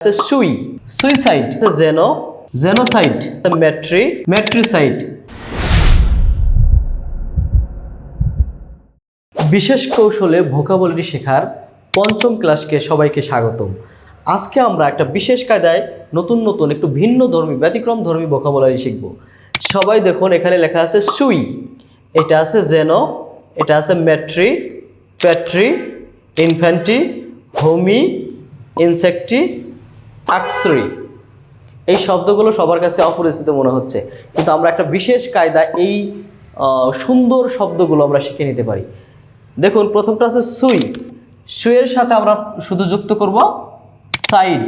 সুই, suicide, জেনো, genocide, মেট্রি, মেট্রিসাইড। বিশেষ কৌশলে ভোকাবুলারি শেখার পঞ্চম ক্লাসকে সবাইকে স্বাগতম। আজকে আমরা একটা বিশেষ কায়দায় নতুন একটু ভিন্ন ধর্মী ব্যতিক্রম ধর্মী ভোকাবুলারি শিখব। সবাই দেখুন, এখানে লেখা আছে সুই, এটা আছে জেনো, এটা আছে মেট্রি, প্যাট্রি, ইনফ্যান্টি, হোমি, ইনসেক্টি, অ্যাক্সরি। এই শব্দগুলো সবার কাছে অপরিচিত মনে হচ্ছে, কিন্তু আমরা একটা বিশেষ কায়দা এই সুন্দর শব্দগুলো আমরা শিখে নিতে পারি। দেখুন, প্রথমটা আছে সুই, সুইয়ের সাথে আমরা শুধু যুক্ত করব সাইড,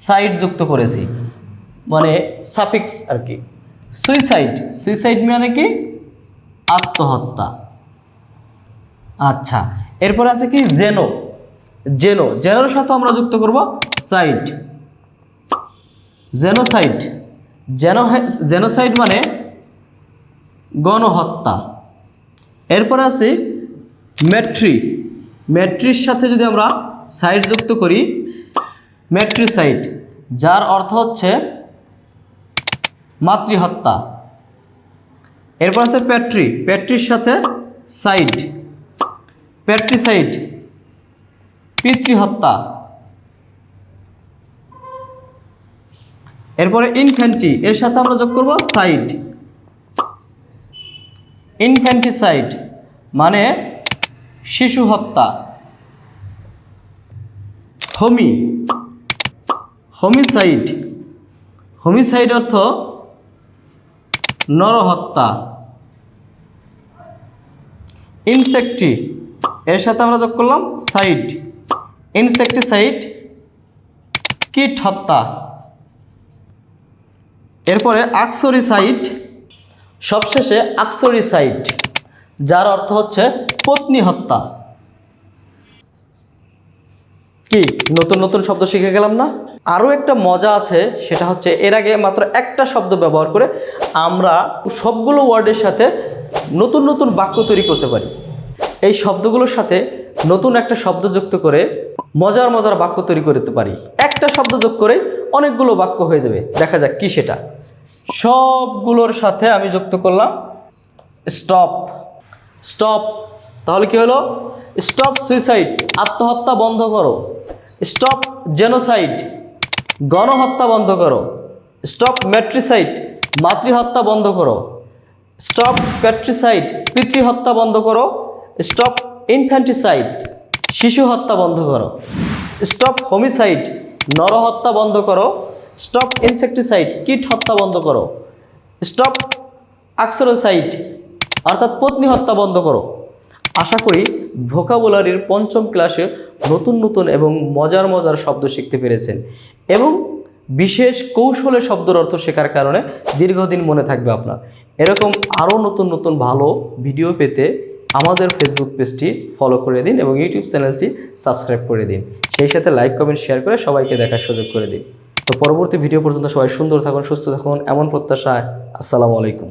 সাইড যুক্ত করেছি, মানে সাফিক্স আর কি। সুইসাইড, সুইসাইড মানে কি? আত্মহত্যা। আচ্ছা, এরপর আছে কি জেনো, জেনো, জেনোর সাথে আমরা যুক্ত করব সাইড, জেনোসাইড, জেনোসাইড মানে গণহত্যা। এরপর আছে মেট্রি, মেট্রির সাথে যদি আমরা সাইড যুক্ত করি মেট্রিসাইড, যার অর্থ হচ্ছে মাতৃহত্যা। এরপর আছে প্যাট্রি, প্যাট্রির সাথে সাইড, প্যাট্রিসাইড, পিতৃহত্যা। এরপরে ইনফ্যান্টি, এর সাথে আমরা যোগ করব সাইড, ইনফ্যান্টিসাইড মানে শিশু হত্যা। হোমি, হোমিসাইড, হোমিসাইড অর্থ নরহত্যা। ইনসেক্টি, এর সাথে আমরা যোগ করলাম সাইড, ইনসেক্টিসাইড, কীট হত্যা। এরপরে অ্যাক্সরিসাইড, সবশেষে অ্যাক্সরিসাইড, যার অর্থ হচ্ছে পত্নী হত্যা। কি নতুন শব্দ শিখে গেলাম না? আরও একটা মজা আছে, সেটা হচ্ছে এর আগে মাত্র একটা শব্দ ব্যবহার করে আমরা সবগুলো ওয়ার্ডের সাথে নতুন বাক্য তৈরি করতে পারি। এই শব্দগুলোর সাথে নতুন একটা শব্দ যুক্ত করে মজার বাক্য তৈরি করতে পারি। একটা শব্দ যোগ করে অনেকগুলো বাক্য হয়ে যাবে। দেখা যাক কি সেটা। সবগুলোর সাথে আমি যুক্ত করলাম স্টপ, স্টপ, তাহলে কি হলো? স্টপ সুইসাইড, আত্মহত্যা বন্ধ করো। স্টপ জেনোসাইড, গণহত্যা বন্ধ করো। স্টপ মেট্রিসাইড, মাতৃহত্যা বন্ধ করো। স্টপ প্যাট্রিসাইড, পিতৃহত্যা বন্ধ করো। স্টপ ইনফ্যান্টিসাইড, শিশু হত্যা বন্ধ করো। স্টপ হোমিসাইড, নরহত্যা বন্ধ করো। স্টপ ইনসেক্টিসাইড, কীট হত্যা বন্ধ করো। স্টপ অ্যাক্সরিসাইড অর্থাৎ পত্নী হত্যা বন্ধ করো। আশা করি ভোকাবুলারির পঞ্চম ক্লাসে নতুন এবং মজার শব্দ শিখতে পেরেছেন এবং বিশেষ কৌশলে শব্দের অর্থ শেখার কারণে দীর্ঘদিন মনে থাকবে আপনার। এরকম আরও নতুন ভালো ভিডিও পেতে আমাদের ফেসবুক পেজটি ফলো করে দিন এবং ইউটিউব চ্যানেলটি সাবস্ক্রাইব করে দিন। সেই সাথে লাইক কমেন্ট শেয়ার করে সবাইকে দেখার সুযোগ করে দিন। তো পরবর্তী ভিডিও পর্যন্ত সবাই সুন্দর থাকুন, সুস্থ থাকুন, এমন প্রত্যাশায়। আসসালামু আলাইকুম।